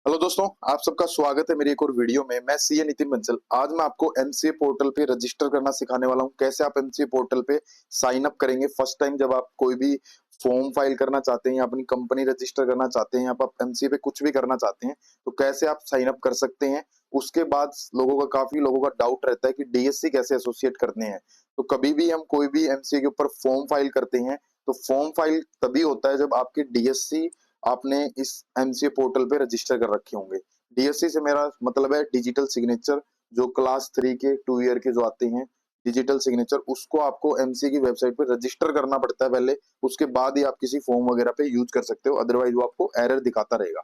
Hello दोस्तों, आप सबका स्वागत है मेरी एक और वीडियो में। मैं सीए नितिन बंसल। आज मैं आपको एमसीए पोर्टल पे रजिस्टर करना सिखाने वाला हूँ। कैसे आप एमसीए पोर्टल पे साइन अप करेंगे फर्स्ट टाइम जब आप कोई भी फॉर्म फाइल करना चाहते हैं या अपनी कंपनी रजिस्टर करना चाहते हैं या आप एमसीए पे कुछ भी करना चाहते हैं, तो कैसे आप साइन अप कर सकते हैं। उसके बाद काफी लोगों का डाउट रहता है कि डीएससी कैसे एसोसिएट करने हैं। तो कभी भी हम कोई भी एमसीए के ऊपर फॉर्म फाइल करते हैं, तो फॉर्म फाइल तभी होता है जब आपके डीएससी आपने इस एमसीए पोर्टल पे रजिस्टर कर रखे होंगे। डीएससी से मेरा मतलब है डिजिटल सिग्नेचर, जो क्लास 3 के 2 ईयर के जो आते हैं डिजिटल सिग्नेचर, उसको आपको एमसीए की वेबसाइट पे रजिस्टर करना पड़ता है पहले। उसके बाद ही आप किसी फॉर्म वगैरह पे यूज कर सकते हो, अदरवाइज वो आपको एरर दिखाता रहेगा।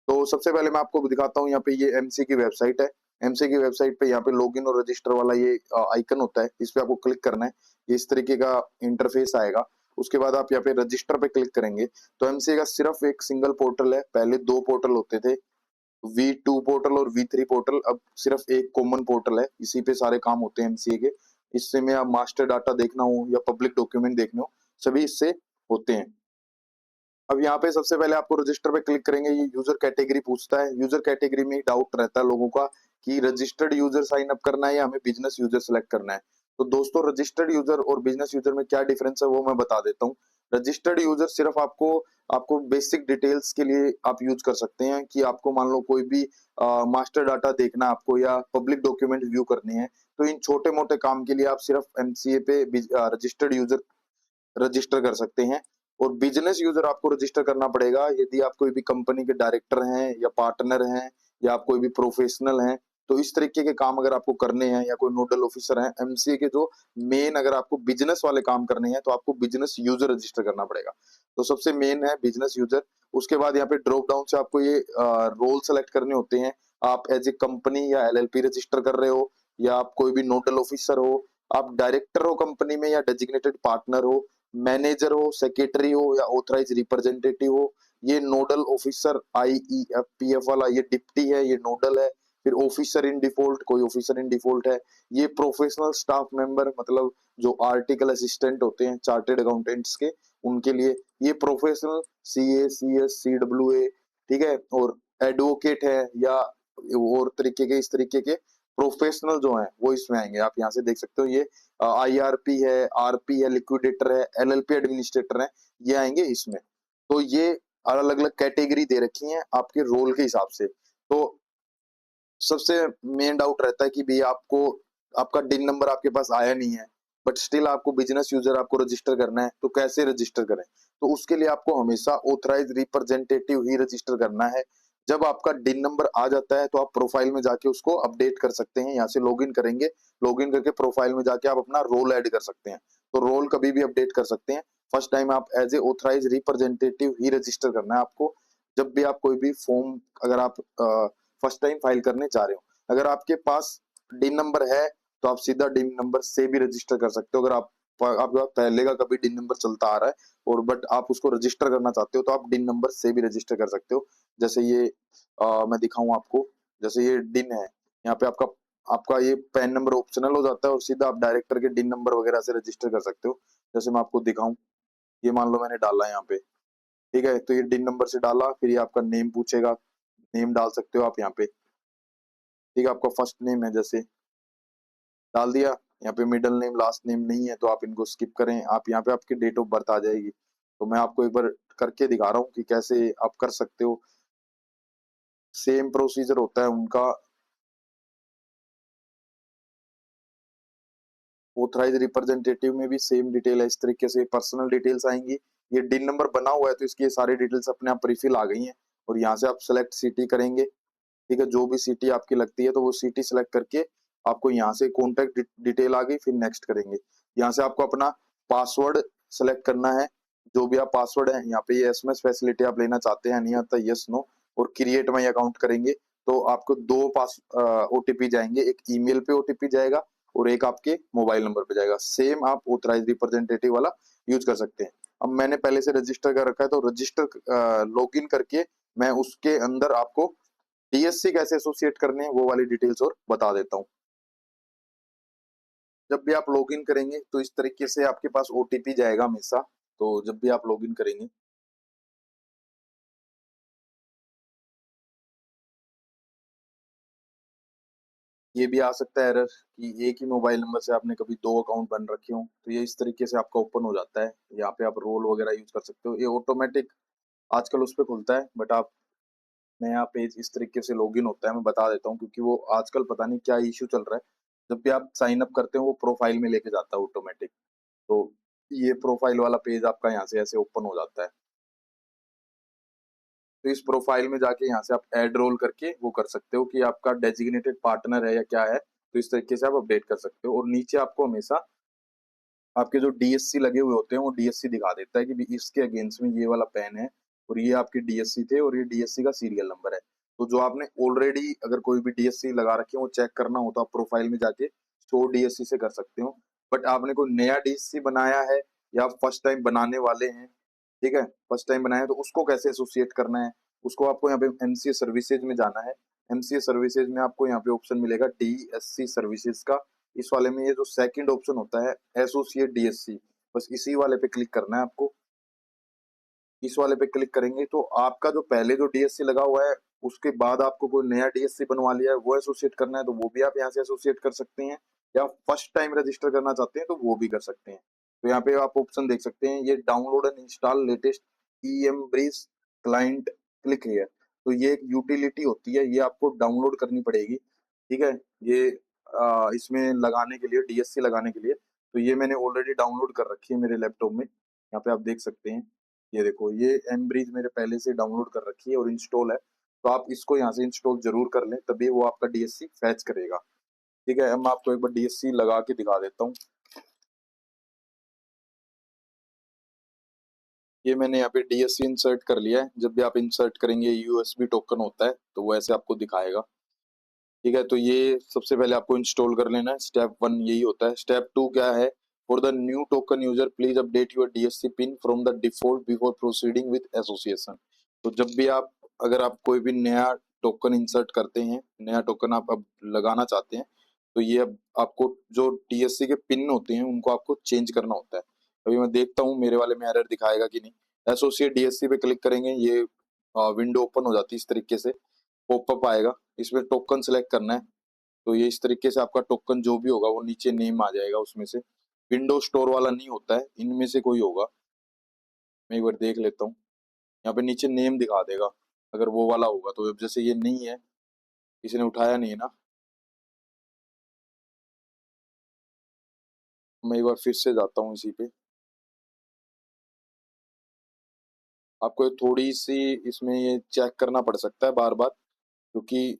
तो सबसे पहले मैं आपको दिखाता हूँ, यहाँ पे ये एमसीए की वेबसाइट है। एमसीए की वेबसाइट पे यहाँ पे लॉगिन और रजिस्टर वाला ये आइकन होता है, इस पे आपको क्लिक करना है। ये इस तरीके का इंटरफेस आएगा। उसके बाद आप यहाँ पे रजिस्टर पे क्लिक करेंगे तो एमसीए का सिर्फ एक सिंगल पोर्टल है। पहले 2 पोर्टल होते थे, V2 पोर्टल और V3 पोर्टल। अब सिर्फ एक कॉमन पोर्टल है, इसी पे सारे काम होते हैं एमसीए के। इससे में आप मास्टर डाटा देखना हो या पब्लिक डॉक्यूमेंट देखने हो, सभी इससे होते हैं। अब यहाँ पे सबसे पहले आपको रजिस्टर पे क्लिक करेंगे, ये यूजर कैटेगरी पूछता है। यूजर कैटेगरी में डाउट रहता है लोगों का कि रजिस्टर्ड यूजर साइन अप करना है या हमें बिजनेस यूजर सेलेक्ट करना है। तो दोस्तों, रजिस्टर्ड यूजर और बिजनेस यूजर में क्या डिफरेंस है वो मैं बता देता हूँ। रजिस्टर्ड यूजर सिर्फ आपको आपको बेसिक डिटेल्स के लिए आप यूज कर सकते हैं कि आपको मान लो कोई भी मास्टर डाटा देखना है आपको या पब्लिक डॉक्यूमेंट व्यू करने हैं, तो इन छोटे मोटे काम के लिए आप सिर्फ एमसीए पे रजिस्टर्ड यूजर रजिस्टर कर सकते हैं। और बिजनेस यूजर आपको रजिस्टर करना पड़ेगा यदि आप कोई भी कंपनी के डायरेक्टर हैं या पार्टनर हैं या आप कोई भी प्रोफेशनल हैं। तो इस तरीके के काम अगर आपको करने हैं या कोई नोडल ऑफिसर हैं एमसीए के, जो मेन अगर आपको बिजनेस वाले काम करने हैं तो आपको बिजनेस यूजर रजिस्टर करना पड़ेगा। तो सबसे मेन है बिजनेस यूजर। उसके बाद यहाँ पे ड्रॉप डाउन से आपको ये रोल सेलेक्ट करने होते हैं। आप एज ए कंपनी या एलएलपी रजिस्टर कर रहे हो, या आप कोई भी नोडल ऑफिसर हो, आप डायरेक्टर हो कंपनी में या डेजिग्नेटेड पार्टनर हो, मैनेजर हो, सेक्रेटरी हो या ऑथराइज रिप्रेजेंटेटिव हो। ये नोडल ऑफिसर आईईएफपीएफ वाला ये डिप्टी है, ये नोडल है। फिर ऑफिसर इन डिफॉल्ट, कोई ऑफिसर इन डिफॉल्ट है। ये प्रोफेशनल स्टाफ मेंबर, मतलब जो आर्टिकल असिस्टेंट होते हैं चार्टेड अकाउंटेंट्स के, उनके लिए। ये प्रोफेशनल सीए, सीएस, सीडब्ल्यूए, ठीक है, और एडवोकेट है या और तरीके के, इस तरीके के प्रोफेशनल जो हैं वो इसमें आएंगे। आप यहाँ से देख सकते हो, ये आईआरपी है, आरपी है, लिक्विडेटर है, एलएलपी एडमिनिस्ट्रेटर है, ये आएंगे इसमें। तो ये अलग अलग कैटेगरी दे रखी हैं आपके रोल के हिसाब से। तो सबसे मेन डाउट रहता है कि भैया आपको आपका डिन नंबर आपके पास आया नहीं है, बट स्टिल आपको बिजनेस यूजर आपको रजिस्टर करना है, तो कैसे रजिस्टर करें। तो उसके लिए आपको हमेशा ऑथराइज रिप्रेजेंटेटिव ही रजिस्टर करना है। जब आपका डिन नंबर आ जाता है तो आप प्रोफाइल में जाके उसको अपडेट कर सकते हैं। यहाँ से लॉगिन करेंगे, लॉगिन करके प्रोफाइल में जाके आप अपना रोल ऐड कर सकते हैं। तो रोल कभी भी अपडेट कर सकते हैं। फर्स्ट टाइम आप एज ए ऑथराइज रिप्रेजेंटेटिव ही रजिस्टर करना है आपको। जब भी आप कोई भी फॉर्म अगर आप फर्स्ट टाइम फाइल करने जा रहे हो, अगर आपके पास डिन नंबर है तो आप सीधा डिन नंबर से भी रजिस्टर कर सकते हो। अगर आपके पास पहले का कभी डिन नंबर चलता आ रहा है और बट आप उसको रजिस्टर करना चाहते हो, तो आप डिन नंबर से भी रजिस्टर कर सकते हो। जैसे ये मैं दिखाऊं आपको। जैसे ये डिन है, यहाँ पे आपका आपका ये पैन नंबर ऑप्शनल हो जाता है और सीधा आप डायरेक्टर के डिन नंबर वगैरह से रजिस्टर कर सकते हो। जैसे मैं आपको दिखाऊं, ये मान लो मैंने डाला यहाँ पे, ठीक है, तो ये डिन नंबर से डाला, फिर ये आपका नेम पूछेगा, नेम डाल सकते हो आप यहाँ पे। ठीक है, आपका फर्स्ट नेम है जैसे, डाल दिया। यहाँ पे मिडिल नेम लास्ट नेम नहीं है तो आप इनको स्किप करें। आप यहाँ पे आपकी डेट ऑफ बर्थ आ जाएगी। तो मैं आपको एक बार करके दिखा रहा हूँ कि कैसे आप कर सकते हो। सेम प्रोसीजर होता है उनका। ऑथराइज रिप्रेजेंटेटिव में भी सेम डिटेल है, इस तरीके से पर्सनल डिटेल्स आएंगी। ये डिन नंबर बना हुआ है तो इसकी ये सारी डिटेल्स अपने आप रिफिल आ गई हैं। और यहाँ से आप सेलेक्ट सिटी करेंगे, ठीक है, जो भी सिटी आपकी लगती है तो वो सिटी सेलेक्ट करके आपको यहाँ से कॉन्टेक्ट डिटेल आ गई, फिर नेक्स्ट करेंगे। यहाँ से आपको अपना पासवर्ड सेलेक्ट करना है। जो भी आप पासवर्ड है, यहाँ पे ये एसएमएस फैसिलिटी आप लेना चाहते हैं नहीं आता, यस नो, और क्रिएट माई अकाउंट करेंगे तो आपको दो पास ओटीपी जाएंगे। एक ईमेल पे ओटीपी जाएगा और एक आपके मोबाइल नंबर पे जाएगा। सेम आप ऑथराइज रिप्रेजेंटेटिव वाला यूज कर सकते हैं। अब मैंने पहले से रजिस्टर कर रखा है तो रजिस्टर लॉगिन करके मैं उसके अंदर आपको डीएससी कैसे एसोसिएट करने हैं वो वाली डिटेल्स और बता देता हूँ। जब भी आप लॉगिन करेंगे तो इस तरीके से आपके पास ओटीपी जाएगा हमेशा। तो जब भी आप लॉगिन करेंगे ये भी आ सकता है एरर कि एक ही मोबाइल नंबर से आपने कभी 2 अकाउंट बन रखे हों, तो ये इस तरीके से आपका ओपन हो जाता है। यहाँ पे आप रोल वगैरह यूज़ कर सकते हो। ये ऑटोमैटिक आजकल उस पे खुलता है, बट आप नया पेज इस तरीके से लॉगिन होता है, मैं बता देता हूँ क्योंकि वो आजकल पता नहीं क्या इश्यू चल रहा है। जब भी आप साइन अप करते हो वो प्रोफाइल में लेके जाता है ऑटोमैटिक। तो ये प्रोफाइल वाला पेज आपका यहाँ से ऐसे ओपन हो जाता है। तो इस प्रोफाइल में जाके यहाँ से आप ऐड रोल करके वो कर सकते हो कि आपका डेजिग्नेटेड पार्टनर है या क्या है, तो इस तरीके से आप अपडेट कर सकते हो। और नीचे आपको हमेशा आपके जो डीएससी लगे हुए होते हैं वो डीएससी दिखा देता है कि भी इसके अगेंस्ट में ये वाला पैन है और ये आपके डीएससी थे और ये डीएससी का सीरियल नंबर है। तो जो आपने ऑलरेडी अगर कोई भी डीएससी लगा रखे हो वो चेक करना हो तो आप प्रोफाइल में जाके शो डीएससी से कर सकते हो। बट आपने कोई नया डीएससी बनाया है या फर्स्ट टाइम बनाने वाले हैं, ठीक है, फर्स्ट टाइम बनाया है तो उसको कैसे एसोसिएट करना है, उसको आपको यहाँ पे एमसीए सर्विसेज में जाना है। एमसीए सर्विसेज में आपको यहाँ पे ऑप्शन मिलेगा डीएससी सर्विसेज का। इस वाले में ये जो सेकंड ऑप्शन होता है एसोसिएट डीएससी, बस इसी वाले पे क्लिक करना है आपको। इस वाले पे क्लिक करेंगे तो आपका जो पहले जो डीएससी लगा हुआ है उसके बाद आपको कोई नया डीएससी बनवा लिया है वो एसोसिएट करना है तो वो भी आप यहाँ से एसोसिएट कर सकते हैं, या फर्स्ट टाइम रजिस्टर करना चाहते हैं तो वो भी कर सकते हैं। तो यहाँ पे आप ऑप्शन देख सकते हैं, ये download and install latest EM bridge client, click here. तो ये एक यूटिलिटी होती है, ये आपको डाउनलोड करनी पड़ेगी, ठीक है। ये इसमें लगाने के लिए, डीएससी लगाने के लिए, तो ये मैंने ऑलरेडी डाउनलोड कर रखी है मेरे लैपटॉप में। यहाँ पे आप देख सकते हैं, ये देखो ये एमब्रिज मेरे पहले से डाउनलोड कर रखी है और इंस्टॉल है। तो आप इसको यहाँ से इंस्टॉल जरूर कर लें तभी वो आपका डीएससी फैच करेगा, ठीक है। अब मैं आपको एक बार डीएससी लगा के दिखा देता हूँ। ये मैंने यहाँ पे डीएससी इंसर्ट कर लिया है। जब भी आप इंसर्ट करेंगे यूएसबी टोकन होता है तो वो ऐसे आपको दिखाएगा, ठीक है। तो ये सबसे पहले आपको इंस्टॉल कर लेना है, स्टेप 1 यही होता है। स्टेप 2 क्या है, for the new token user please update your DSC pin from the default before proceeding with association. तो जब भी आप, अगर आप कोई भी नया टोकन इंसर्ट करते हैं, नया टोकन आप अब लगाना चाहते हैं, तो ये अब आपको जो डीएससी के पिन होते हैं उनको आपको चेंज करना होता है। अभी मैं देखता हूँ मेरे वाले में एरर दिखाएगा कि नहीं। एसोसिएट डीएससी पे क्लिक करेंगे, ये विंडो ओपन हो जाती है इस तरीके से, पॉपअप आएगा, इसमें टोकन सेलेक्ट करना है। तो ये इस तरीके से आपका टोकन जो भी होगा वो नीचे नेम आ जाएगा उसमें से। विंडो स्टोर वाला नहीं होता है, इनमें से कोई होगा, मैं एक बार देख लेता हूँ। यहाँ पे नीचे नेम दिखा देगा, अगर वो वाला होगा तो। अब जैसे ये नहीं है, किसी ने उठाया नहीं है ना, मैं एक बार फिर से जाता हूँ इसी पे। आपको ये थोड़ी सी इसमें ये चेक करना पड़ सकता है बार बार, क्योंकि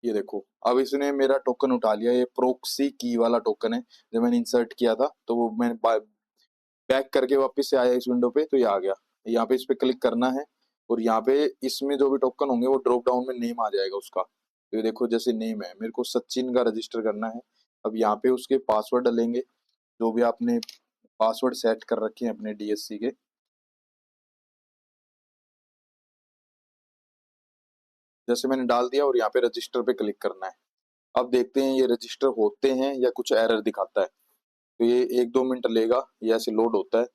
ये देखो अब इसने मेरा टोकन उठा लिया। ये प्रोक्सी की वाला टोकन है, जब मैंने इंसर्ट किया था तो वो मैंने बैक करके वापस से आया इस विंडो पे तो ये आ गया। यहाँ पे इस पे क्लिक करना है और यहाँ पे इसमें जो भी टोकन होंगे वो ड्रॉप डाउन में नेम आ जाएगा उसका। तो ये देखो जैसे नेम है, मेरे को सचिन का रजिस्टर करना है। अब यहाँ पे उसके पासवर्ड डालेंगे, जो भी आपने पासवर्ड सेट कर रखे हैं अपने डीएससी के। जैसे मैंने डाल दिया और यहाँ पे रजिस्टर पे क्लिक करना है। अब देखते हैं ये रजिस्टर होते हैं या कुछ एरर दिखाता है। तो ये 1-2 मिनट लेगा, ये ऐसे लोड होता है।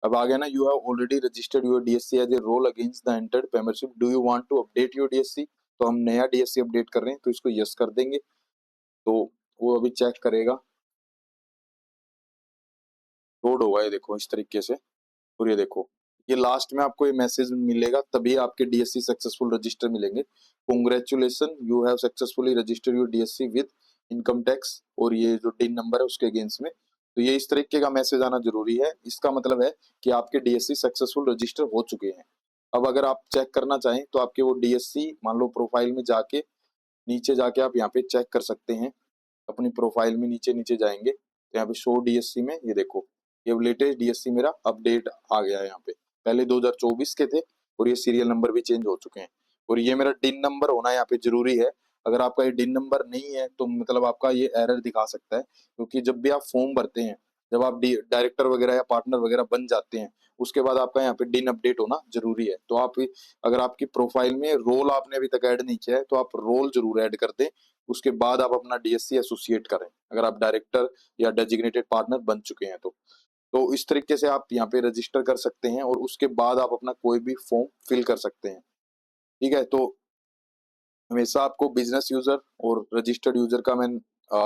अब आ गया ना, you have already registered your DSC as a role against the entered membership, do you want to update your DSC. तो हम नया डीएससी अपडेट कर रहे हैं तो इसको यस कर देंगे। तो वो अभी चेक करेगा, लोड होगा, ये देखो इस तरीके से। और ये देखो ये लास्ट में आपको ये मैसेज मिलेगा, तभी आपके डीएससी सक्सेसफुल रजिस्टर मिलेंगे। Congratulation, you have successfully registered your DSC with income tax, और ये जो डिन नंबर है उसके अगेंस्ट में। तो ये इस तरीके का मैसेज आना जरूरी है, इसका मतलब है कि आपके डीएससी सक्सेसफुल रजिस्टर हो चुके हैं। अब अगर आप चेक करना चाहें तो आपके वो डीएससी मान लो प्रोफाइल में जाके, नीचे जाके आप यहाँ पे चेक कर सकते हैं। अपनी प्रोफाइल में नीचे नीचे जाएंगे तो यहाँ पे शो डीएससी में ये देखो, ये लेटेस्ट डीएससी मेरा अपडेट आ गया है यहाँ पे। पहले 2024 के थे और ये सीरियल नंबर भी चेंज हो चुके हैं। और ये मेरा डिन नंबर होना यहाँ पे जरूरी है। अगर आपका ये डिन नंबर नहीं है तो मतलब आपका ये एरर दिखा सकता है, क्योंकि जब भी आप फॉर्म भरते हैं, जब आप डायरेक्टर वगैरह या पार्टनर वगैरह बन जाते हैं, उसके बाद आपका यहाँ पे डिन अपडेट होना जरूरी है। तो आप, अगर आपकी प्रोफाइल में रोल आपने अभी तक ऐड नहीं किया है तो आप रोल जरूर ऐड कर दें, उसके बाद आप अपना डीएससी एसोसिएट करें, अगर आप डायरेक्टर या डेजिग्नेटेड पार्टनर बन चुके हैं तो इस तरीके से आप यहाँ पे रजिस्टर कर सकते हैं और उसके बाद आप अपना कोई भी फॉर्म फिल कर सकते हैं, ठीक है। तो हमेशा आपको बिजनेस यूजर और रजिस्टर्ड यूजर का मैं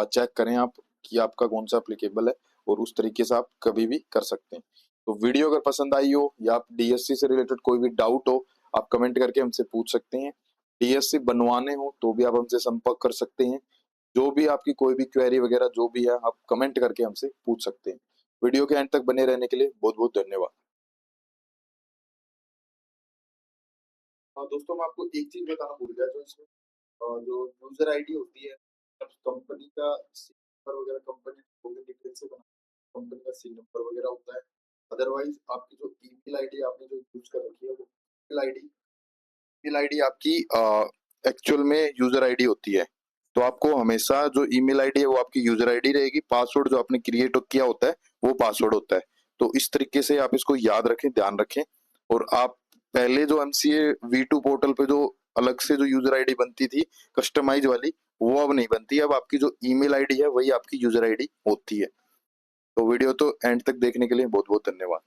चेक करें आप कि आपका कौन सा एप्लीकेबल है, और उस तरीके से आप कभी भी कर सकते हैं। तो वीडियो अगर पसंद आई हो या आप डीएससी से रिलेटेड कोई भी डाउट हो, आप कमेंट करके हमसे पूछ सकते हैं। डीएससी बनवाने हो तो भी आप हमसे संपर्क कर सकते हैं। जो भी आपकी कोई भी क्वेरी वगैरह जो भी है, आप कमेंट करके हमसे पूछ सकते हैं। वीडियो के एंड तक बने रहने के लिए बहुत बहुत धन्यवाद। हाँ दोस्तों, मैं आपको एक चीज बताना भूल गया, जो इसमें जो यूजर आईडी होती है, कंपनी का सिम नंबर वगैरह, कंपनी लॉगिन डिटेल से बना कंपनी का सिम नंबर वगैरह होता है। अदरवाइज आपकी जो ईमेल आईडी आपने जो यूज कर रखी है, वो ईमेल आईडी आपकी एक्चुअल में यूजर आईडी होती है। तो आपको हमेशा जो ईमेल आईडी है वो आपकी यूजर आईडी रहेगी, पासवर्ड जो आपने क्रिएट किया होता है वो पासवर्ड होता है। तो इस तरीके से आप इसको याद रखें, ध्यान रखें। और आप पहले जो एमसीए V2 पोर्टल पे जो अलग से जो यूजर आईडी बनती थी कस्टमाइज वाली, वो अब नहीं बनती। अब आपकी जो ईमेल आईडी है वही आपकी यूजर आईडी होती है। तो वीडियो तो एंड तक देखने के लिए बहुत बहुत धन्यवाद।